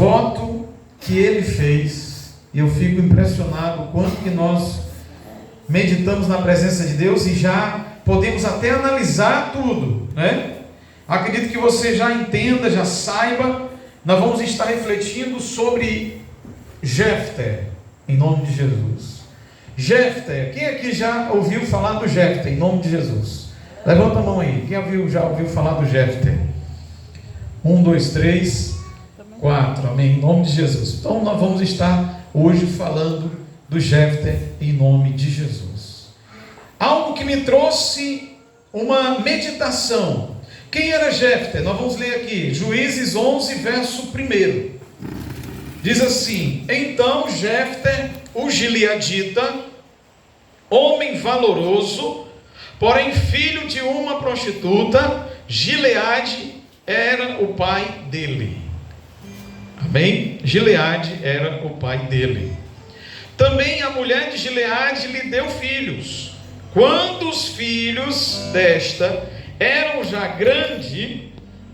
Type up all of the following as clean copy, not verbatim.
voto que ele fez, e eu fico impressionado o quanto que nós meditamos na presença de Deus e já podemos até analisar tudo, né? Acredito que você já entenda, já saiba. Nós vamos estar refletindo sobre Jefté, em nome de Jesus. Jefté, quem aqui já ouviu falar do Jefté, em nome de Jesus? Levanta a mão aí, quem já ouviu falar do Jefté? 1, 2, 3, 4, amém, em nome de Jesus. Então nós vamos estar hoje falando do Jefté, em nome de Jesus. Algo que me trouxe uma meditação. Quem era Jefté? Nós vamos ler aqui, Juízes 11, verso 1. Diz assim: então Jefté, o gileadita, homem valoroso, porém filho de uma prostituta, Gileade era o pai dele. Amém? Gileade era o pai dele. Também a mulher de Gileade lhe deu filhos. Quando os filhos desta eram já grandes,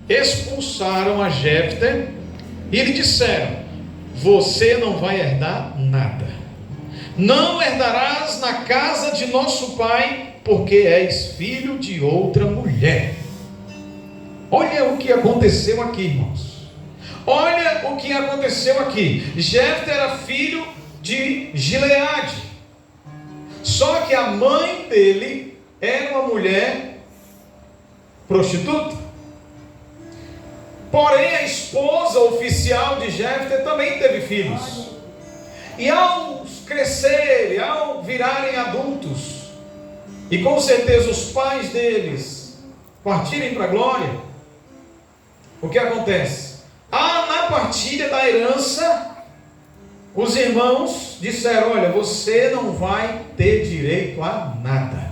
expulsaram a Jefté e lhe disseram: você não vai herdar nada, não herdarás na casa de nosso pai, porque és filho de outra mulher. Olha o que aconteceu aqui, irmãos. Olha o que aconteceu aqui. Jefté era filho de Gileade, só que a mãe dele era uma mulher prostituta. Porém a esposa oficial de Jefté também teve filhos. E ao crescerem, ao virarem adultos, e com certeza os pais deles partirem para a glória, o que acontece? Na partilha da herança, os irmãos disseram: olha, você não vai ter direito a nada.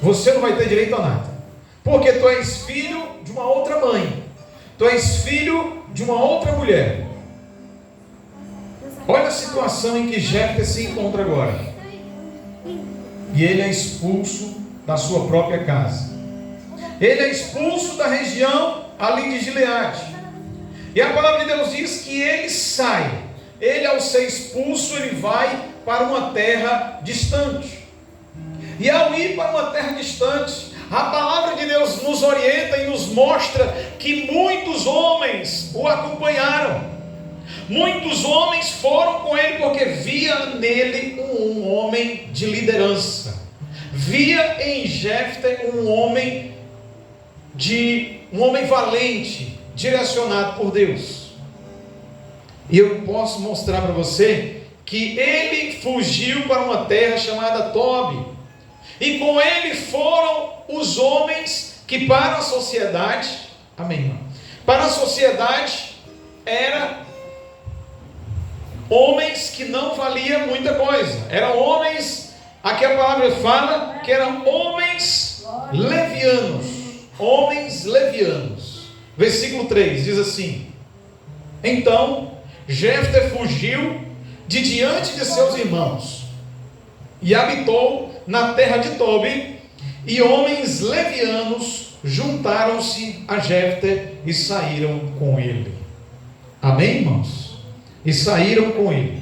Você não vai ter direito a nada, porque tu és filho de uma outra mãe, tu és filho de uma outra mulher. Olha a situação em que Jefté se encontra agora. E ele é expulso da sua própria casa. Ele é expulso da região ali de Gileade. E a palavra de Deus diz que ele sai. Ele, ao ser expulso, ele vai para uma terra distante. E ao ir para uma terra distante, a palavra de Deus nos orienta e nos mostra que muitos homens o acompanharam. Muitos homens foram com ele porque via nele um homem de liderança. Via em Jefté um homem valente, direcionado por Deus. E eu posso mostrar para você que ele fugiu para uma terra chamada Tobi. E com ele foram os homens que para a sociedade, amém, irmão? Para a sociedade eram homens que não valiam muita coisa. Eram homens, aqui a palavra fala que eram homens levianos. Homens levianos. Versículo 3 diz assim: então Jefté fugiu de diante de seus irmãos e habitou na terra de Tobi, e homens levianos juntaram-se a Jefté e saíram com ele. Amém, irmãos? E saíram com ele.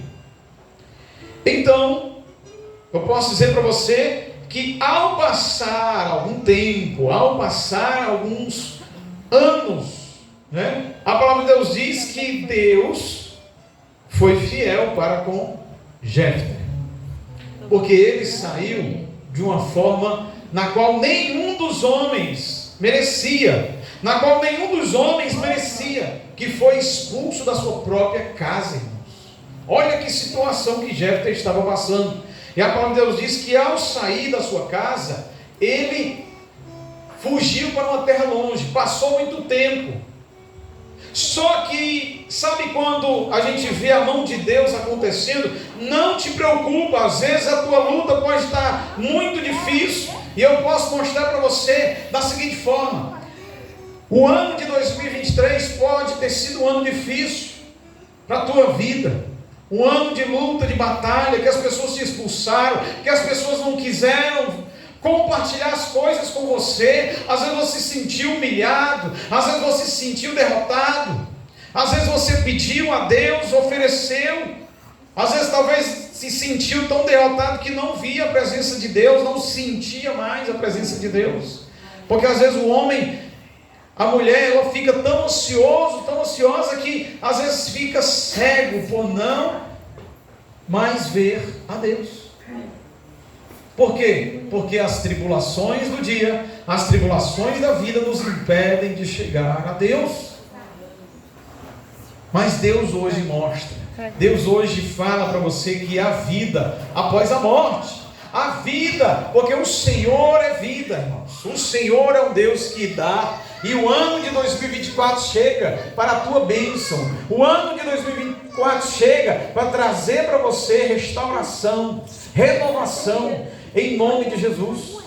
Então, eu posso dizer para você que ao passar algum tempo, ao passar alguns anos, né, a palavra de Deus diz que Deus foi fiel para com Jefté, porque ele saiu de uma forma na qual nenhum dos homens merecia, que foi expulso da sua própria casa, irmãos. Olha que situação que Jefté estava passando. E a palavra de Deus diz que ao sair da sua casa, ele fugiu para uma terra longe, passou muito tempo. Só que, sabe quando a gente vê a mão de Deus acontecendo? Não te preocupa, às vezes a tua luta pode estar muito difícil, e eu posso mostrar para você da seguinte forma: o ano de 2023 pode ter sido um ano difícil para a tua vida, um ano de luta, de batalha, que as pessoas te expulsaram, que as pessoas não quiseram compartilhar as coisas com você. Às vezes você se sentiu humilhado, às vezes você se sentiu derrotado. Às vezes você pediu a Deus, ofereceu, às vezes talvez se sentiu tão derrotado que não via a presença de Deus, não sentia mais a presença de Deus. Porque às vezes o homem, a mulher, ela fica tão ansioso, tão ansiosa que às vezes fica cego por não mais ver a Deus. Por quê? Porque as tribulações do dia, as tribulações da vida nos impedem de chegar a Deus. Mas Deus hoje mostra, Deus hoje fala para você que há vida após a morte. Há vida, porque o Senhor é vida, irmãos. O Senhor é um Deus que dá. E o ano de 2024 chega para a tua bênção. O ano de 2024 chega para trazer para você restauração, renovação, em nome de Jesus.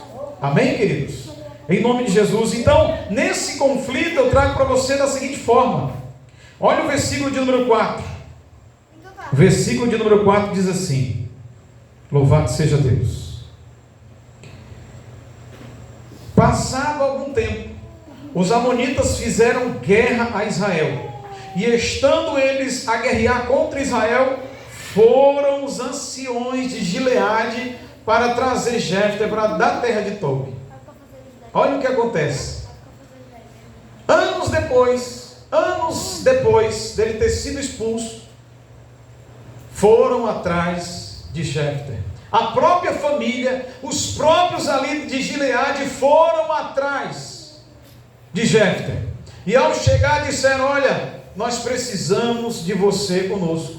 Amém, queridos? Em nome de Jesus. Então, nesse conflito eu trago para você da seguinte forma. Olha o versículo de número 4. O versículo de número 4 diz assim: louvado seja Deus. Passado algum tempo, os amonitas fizeram guerra a Israel, e estando eles a guerrear contra Israel, foram os anciões de Gileade para trazer Jefté da terra de Tobi. Olha o que acontece. Anos depois dele ter sido expulso, foram atrás de Jefté. A própria família, os próprios ali de Gileade foram atrás de Jefté. E ao chegar disseram: olha, nós precisamos de você conosco.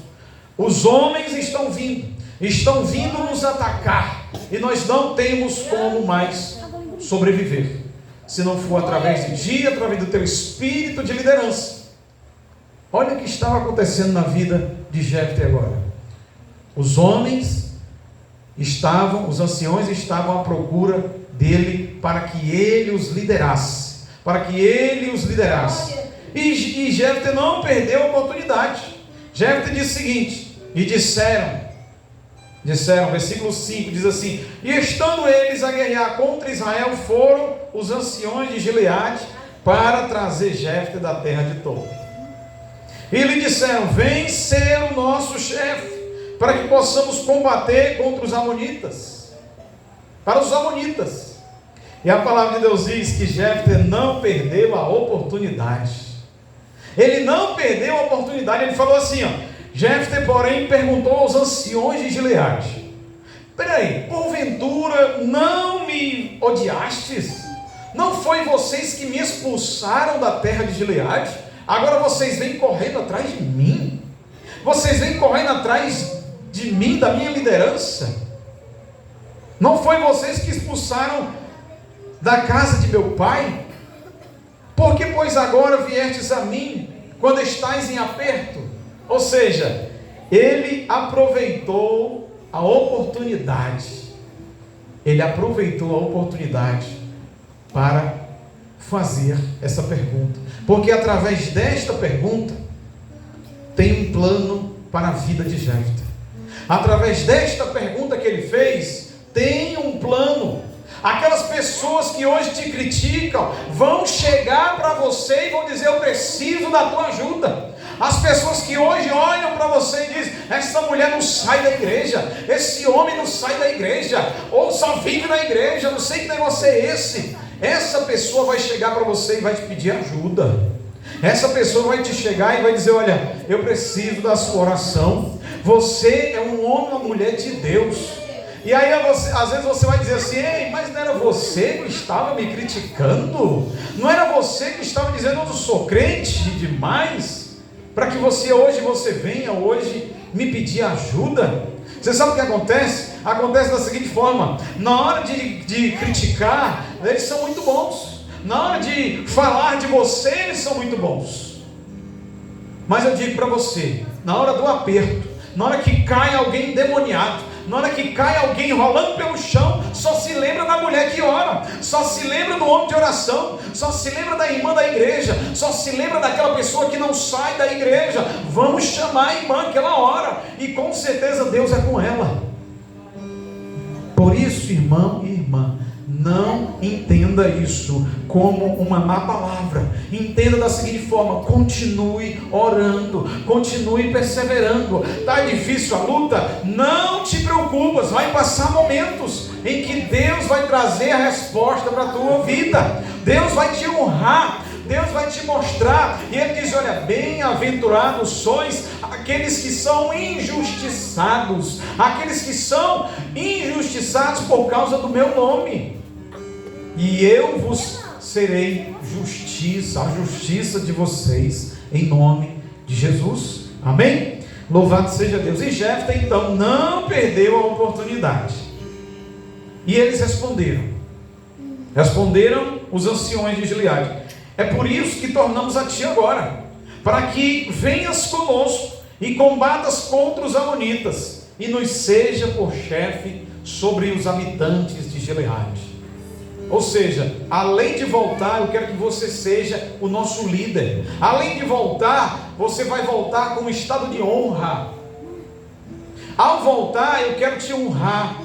Os homens estão vindo nos atacar, e nós não temos como mais sobreviver, se não for através de ti, através do teu espírito de liderança. Olha o que estava acontecendo na vida de Jefté agora. Os anciões estavam à procura dele para que ele os liderasse. E Jefté não perdeu a oportunidade. Jefté disse o seguinte: e disseram, versículo 5 diz assim: e estando eles a guerrear contra Israel, foram os anciões de Gileade para trazer Jefté da terra de Tobi. E lhe disseram: vem ser o nosso chefe, para que possamos combater contra os amonitas. Para os amonitas. E a palavra de Deus diz que Jefté não perdeu a oportunidade. Ele não perdeu a oportunidade. Ele falou assim, Jefté, porém, perguntou aos anciões de Gileade: peraí, porventura não me odiastes? Não foi vocês que me expulsaram da terra de Gileade? Agora vocês vêm correndo atrás de mim? Vocês vêm correndo atrás de mim, da minha liderança? Não foi vocês que expulsaram da casa de meu pai? Por que, pois, agora viestes a mim, quando estais em aperto? Ou seja, ele aproveitou a oportunidade. Ele aproveitou a oportunidade para fazer essa pergunta. Porque através desta pergunta, tem um plano para a vida de Jefté. Através desta pergunta que ele fez, tem um plano. Aquelas pessoas que hoje te criticam vão chegar para você e vão dizer: eu preciso da tua ajuda. As pessoas que hoje olham para você e dizem: essa mulher não sai da igreja, esse homem não sai da igreja, ou só vive na igreja, não sei que negócio é esse. Essa pessoa vai chegar para você e vai te pedir ajuda. Essa pessoa vai te chegar e vai dizer: olha, eu preciso da sua oração. Você é um homem, uma mulher de Deus. E aí às vezes você vai dizer assim: ei, mas não era você que estava me criticando? Não era você que estava dizendo: eu sou crente demais, para que você venha hoje me pedir ajuda? Você sabe o que acontece? Acontece da seguinte forma: na hora de criticar, eles são muito bons. Na hora de falar de você, eles são muito bons. Mas eu digo para você, na hora do aperto, na hora que cai alguém endemoniado, na hora que cai alguém rolando pelo chão, só se lembra da mulher que ora, só se lembra do homem de oração, só se lembra da irmã da igreja, só se lembra daquela pessoa que não sai da igreja. Vamos chamar a irmã que ela ora, e com certeza Deus é com ela. Por isso, irmão e irmã, não entenda isso como uma má palavra. Entenda da seguinte forma: continue orando, continue perseverando. Está difícil a luta? Não te preocupas, vai passar momentos em que Deus vai trazer a resposta para a tua vida. Deus vai te honrar, Deus vai te mostrar. E Ele diz: olha, bem-aventurados sois aqueles que são injustiçados, aqueles que são injustiçados por causa do meu nome, e eu vos serei justiça, a justiça de vocês, em nome de Jesus. Amém? Louvado seja Deus. E Jefté então não perdeu a oportunidade, e eles responderam os anciões de Gileade: é por isso que tornamos a ti agora, para que venhas conosco e combatas contra os amonitas, e nos seja por chefe sobre os habitantes de Gileade. Ou seja, além de voltar, eu quero que você seja o nosso líder. Além de voltar, você vai voltar com um estado de honra. Ao voltar, eu quero te honrar.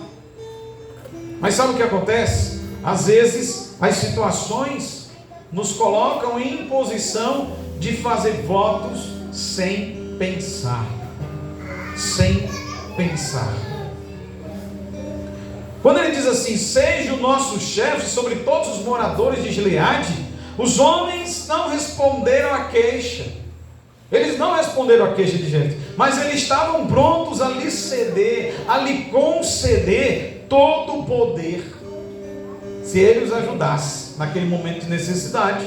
Mas sabe o que acontece? Às vezes, as situações nos colocam em posição de fazer votos sem pensar. Quando ele diz assim: seja o nosso chefe sobre todos os moradores de Gileade, os homens não responderam à queixa. Eles não responderam à queixa de Jefté, mas eles estavam prontos a lhe ceder, a lhe conceder todo o poder, se ele os ajudasse naquele momento de necessidade.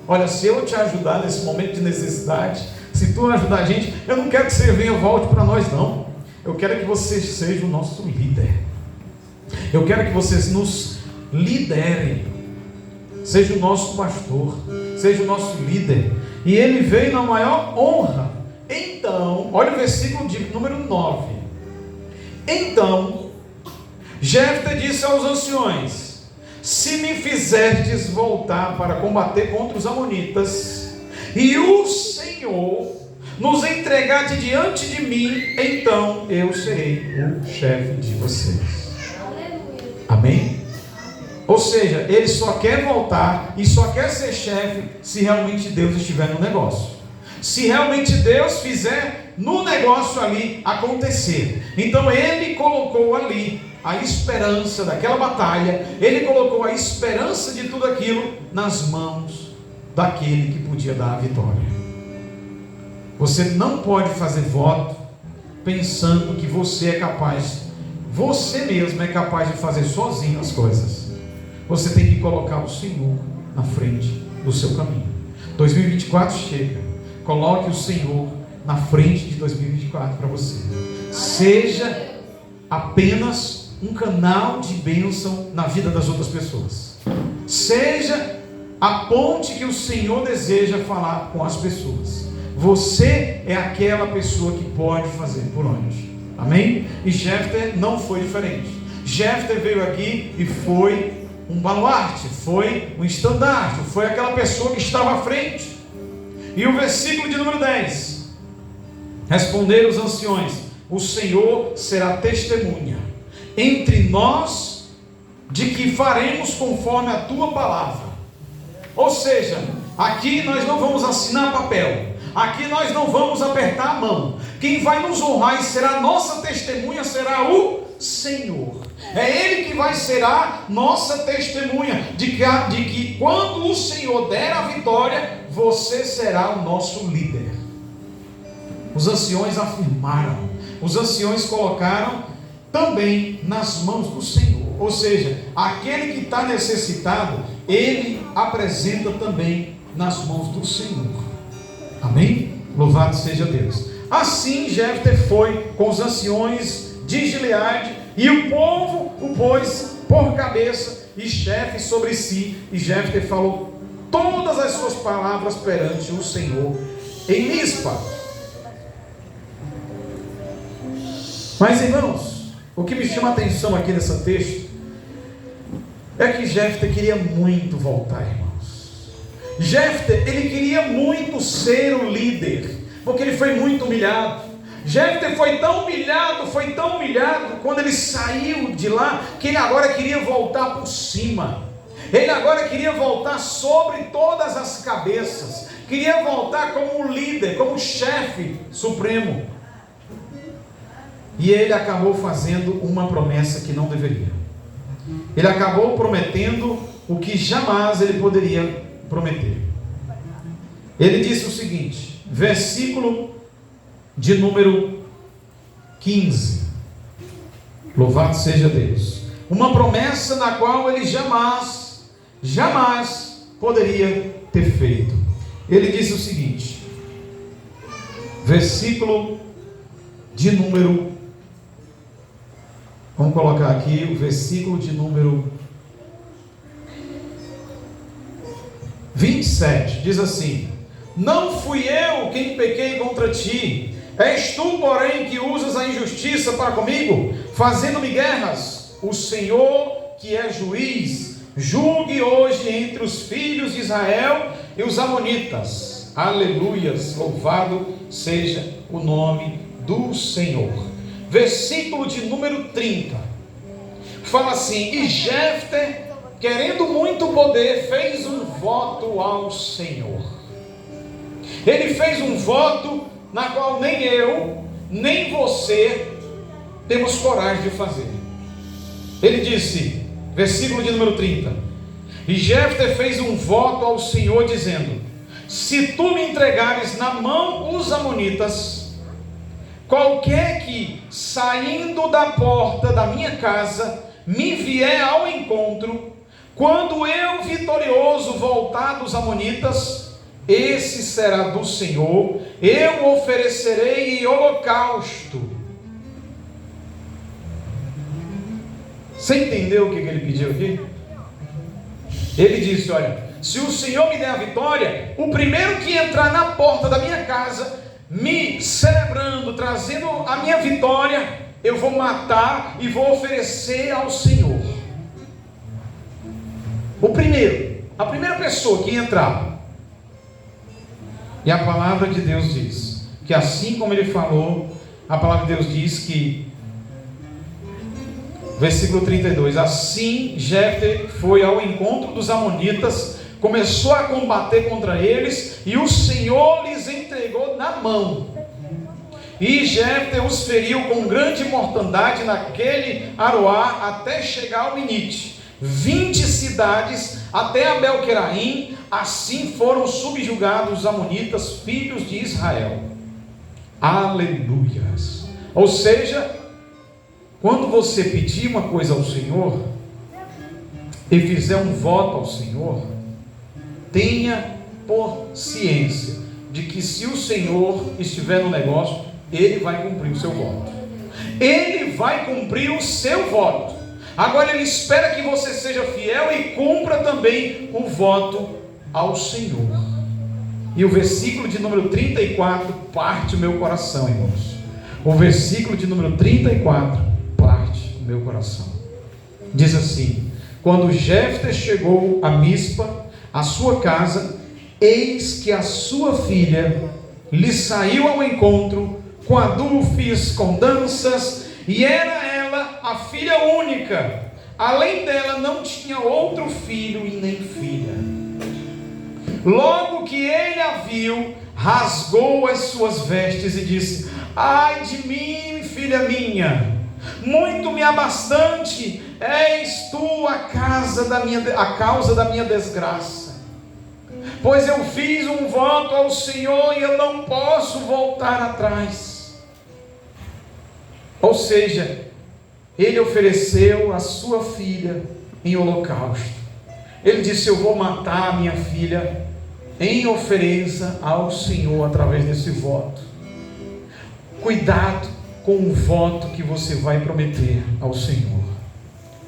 Olha, se eu te ajudar nesse momento de necessidade, se tu ajudar a gente, eu não quero que você venha e volte para nós, não. Eu quero que você seja o nosso líder. Eu quero que vocês nos liderem. Seja o nosso pastor, seja o nosso líder. E ele veio na maior honra. Então, olha o versículo de número 9. Então Jefté disse aos anciões: se me fizerdes voltar para combater contra os amonitas, e o Senhor nos entregar de diante de mim, então eu serei o chefe de vocês. Amém? Ou seja, ele só quer voltar e só quer ser chefe se realmente Deus estiver no negócio. Se realmente Deus fizer no negócio ali acontecer. Então ele colocou ali a esperança daquela batalha, ele colocou a esperança de tudo aquilo nas mãos daquele que podia dar a vitória. Você não pode fazer voto pensando que você é capaz, você mesmo é capaz de fazer sozinho as coisas. Você tem que colocar o Senhor na frente do seu caminho. 2024 chega, coloque o Senhor na frente de 2024 para você. Seja apenas um canal de bênção na vida das outras pessoas. Seja a ponte que o Senhor deseja falar com as pessoas. Você é aquela pessoa que pode fazer por onde. Amém? E Jefté não foi diferente. Jefté veio aqui e foi um baluarte, foi um estandarte, foi aquela pessoa que estava à frente. E o versículo de número 10: responderam os anciões: o Senhor será testemunha entre nós de que faremos conforme a tua palavra. Ou seja, aqui nós não vamos assinar papel, aqui nós não vamos apertar a mão. Quem vai nos honrar e será nossa testemunha será o Senhor. É Ele que vai ser a nossa testemunha de que quando o Senhor der a vitória, você será o nosso líder. Os anciões afirmaram, os anciões colocaram também nas mãos do Senhor. Ou seja, aquele que está necessitado, ele apresenta também nas mãos do Senhor. Amém? Louvado seja Deus. Assim Jefté foi com os anciões de Gileade, e o povo o pôs por cabeça e chefe sobre si. E Jefté falou todas as suas palavras perante o Senhor em Mispa. Mas, irmãos, o que me chama a atenção aqui nesse texto é que Jefté queria muito voltar, irmãos. Jefté, ele queria muito ser o líder, porque ele foi muito humilhado. Jefté foi tão humilhado, quando ele saiu de lá, que ele agora queria voltar por cima. Ele agora queria voltar sobre todas as cabeças. Queria voltar como líder, como chefe supremo. E ele acabou fazendo uma promessa que não deveria. Ele acabou prometendo o que jamais ele poderia prometer. Ele disse o seguinte, versículo de número 15. Louvado seja Deus. Uma promessa na qual ele jamais poderia ter feito. Ele disse o seguinte, versículo de número, vamos colocar aqui o versículo de número 27, diz assim: não fui eu quem pequei contra ti, és tu, porém, que usas a injustiça para comigo, fazendo-me guerras. O Senhor, que é juiz, julgue hoje entre os filhos de Israel e os amonitas. Aleluias, louvado seja o nome do Senhor. Versículo de número 30, fala assim: e Jefté, querendo muito poder, fez um voto ao Senhor. Ele fez um voto na qual nem eu, nem você temos coragem de fazer. Ele disse, versículo de número 30, e Jefté fez um voto ao Senhor, dizendo: se tu me entregares na mão os amonitas, qualquer que, saindo da porta da minha casa, me vier ao encontro, quando eu vitorioso voltar dos amonitas, esse será do Senhor, eu oferecerei em holocausto. Você entendeu o que ele pediu aqui? Ele disse: olha, se o Senhor me der a vitória, o primeiro que entrar na porta da minha casa, me celebrando, trazendo a minha vitória, eu vou matar e vou oferecer ao Senhor. A primeira pessoa que entrar. E a palavra de Deus diz que assim como ele falou, a palavra de Deus diz que, versículo 32, assim Jefté foi ao encontro dos amonitas, começou a combater contra eles, e o Senhor lhes entregou na mão. E Jefté os feriu com grande mortandade naquele Aroá, até chegar ao Minite. 20 cidades até Abel-queraim. Assim foram subjugados os amonitas, filhos de Israel. Aleluias. Ou seja, quando você pedir uma coisa ao Senhor e fizer um voto ao Senhor, tenha por ciência de que se o Senhor estiver no negócio, Ele vai cumprir o seu voto. Ele vai cumprir o seu voto. Agora Ele espera que você seja fiel e cumpra também o voto ao Senhor. E o versículo de número 34 parte o meu coração, irmãos. O versículo de número 34 parte o meu coração. Diz assim: quando Jefté chegou a Mispa, a sua casa, eis que a sua filha lhe saiu ao encontro com adufes, com danças, e era ela a filha única. Além dela não tinha outro filho e nem filha. Logo que ele a viu, rasgou as suas vestes e disse: ai de mim, filha minha, muito me abastante és tu a causa da minha desgraça, pois eu fiz um voto ao Senhor e eu não posso voltar atrás. Ou seja, ele ofereceu a sua filha em holocausto. Ele disse: eu vou matar a minha filha em oferenda ao Senhor através desse voto. Cuidado com o voto que você vai prometer ao Senhor,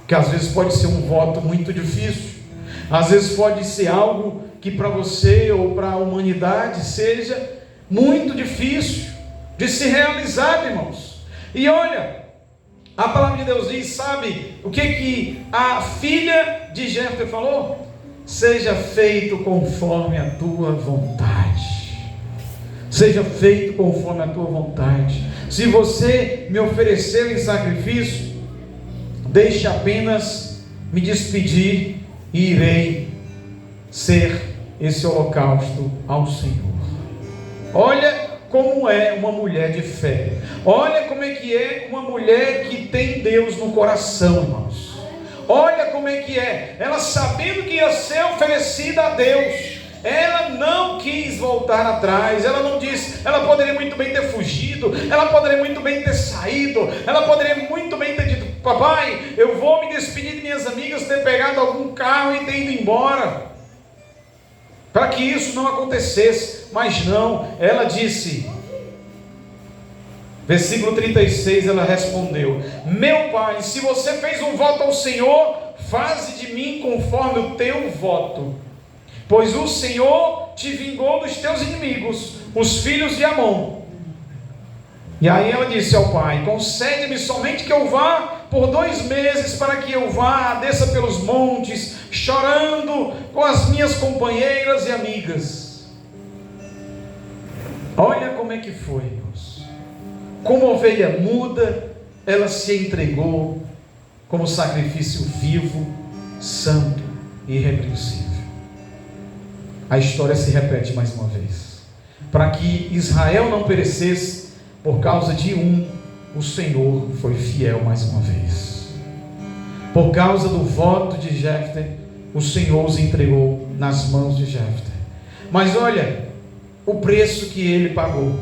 que às vezes pode ser um voto muito difícil, às vezes pode ser algo que para você ou para a humanidade seja muito difícil de se realizar, irmãos. E olha, a palavra de Deus diz, sabe o que a filha de Jefté falou? Seja feito conforme a tua vontade. seja feito conforme a tua vontade. Se você me oferecer em sacrifício, deixe apenas me despedir e irei ser esse holocausto ao Senhor. Olha como é uma mulher de fé. Olha como é que é uma mulher que tem Deus no coração, irmãos. Olha como é que é. Ela sabendo que ia ser oferecida a Deus, ela não quis voltar atrás. Ela não disse, ela poderia muito bem ter fugido, ela poderia muito bem ter saído, ela poderia muito bem ter dito: papai, eu vou me despedir de minhas amigas, ter pegado algum carro e ter ido embora, para que isso não acontecesse. Mas não, ela disse, versículo 36, ela respondeu: meu pai, se você fez um voto ao Senhor, faze de mim conforme o teu voto, pois o Senhor te vingou dos teus inimigos, os filhos de Amon. E aí ela disse ao pai: concede-me somente que eu vá por 2 meses, para que eu vá, desça pelos montes, chorando com as minhas companheiras e amigas. Olha como é que foi, irmãos. Como ovelha muda, ela se entregou como sacrifício vivo, santo e irrepreensível. A história se repete mais uma vez. Para que Israel não perecesse por causa de o Senhor foi fiel mais uma vez. Por causa do voto de Jefté, o Senhor os entregou nas mãos de Jefté. Mas olha o preço que ele pagou.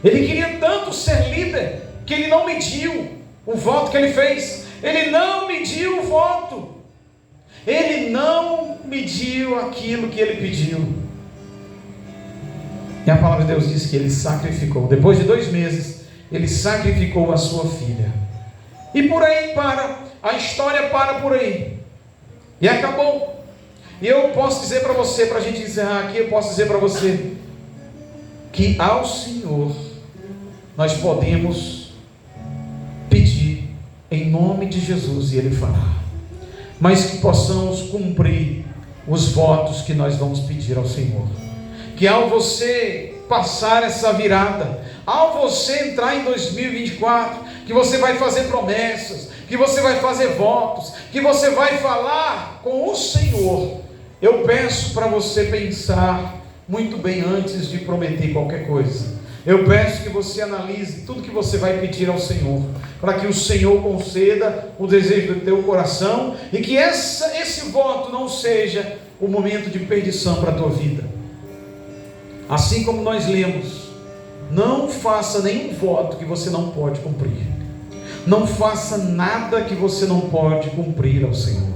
Ele queria tanto ser líder que ele não mediu o voto que ele fez. Ele não mediu o voto. Ele não mediu aquilo que ele pediu. E a palavra de Deus diz que ele sacrificou. Depois de 2 meses, ele sacrificou a sua filha. E por aí para. A história para por aí. E acabou. E eu posso dizer para você, para a gente encerrar aqui, eu posso dizer para você que ao Senhor nós podemos pedir em nome de Jesus e Ele fará. Mas que possamos cumprir os votos que nós vamos pedir ao Senhor. Que ao você passar essa virada, ao você entrar em 2024, que você vai fazer promessas, que você vai fazer votos, que você vai falar com o Senhor. Eu peço para você pensar muito bem antes de prometer qualquer coisa. Eu peço que você analise tudo que você vai pedir ao Senhor, para que o Senhor conceda o desejo do teu coração, e que esse voto não seja o momento de perdição para a tua vida. Assim como nós lemos, não faça nenhum voto que você não pode cumprir. Não faça nada que você não pode cumprir ao Senhor.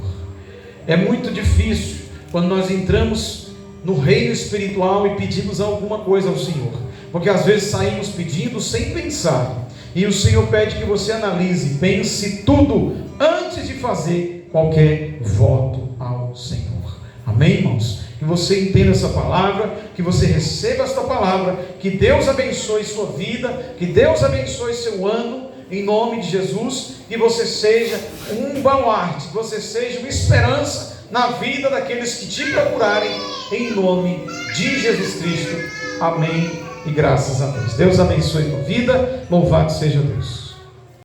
É muito difícil quando nós entramos no reino espiritual e pedimos alguma coisa ao Senhor, porque às vezes saímos pedindo sem pensar, e o Senhor pede que você analise, pense tudo antes de fazer qualquer voto ao Senhor. Amém, irmãos? Que você entenda essa palavra, que você receba esta palavra, que Deus abençoe sua vida, que Deus abençoe seu ano, em nome de Jesus, que você seja um baluarte, que você seja uma esperança na vida daqueles que te procurarem, em nome de Jesus Cristo. Amém e graças a Deus. Deus abençoe a tua vida, louvado seja Deus.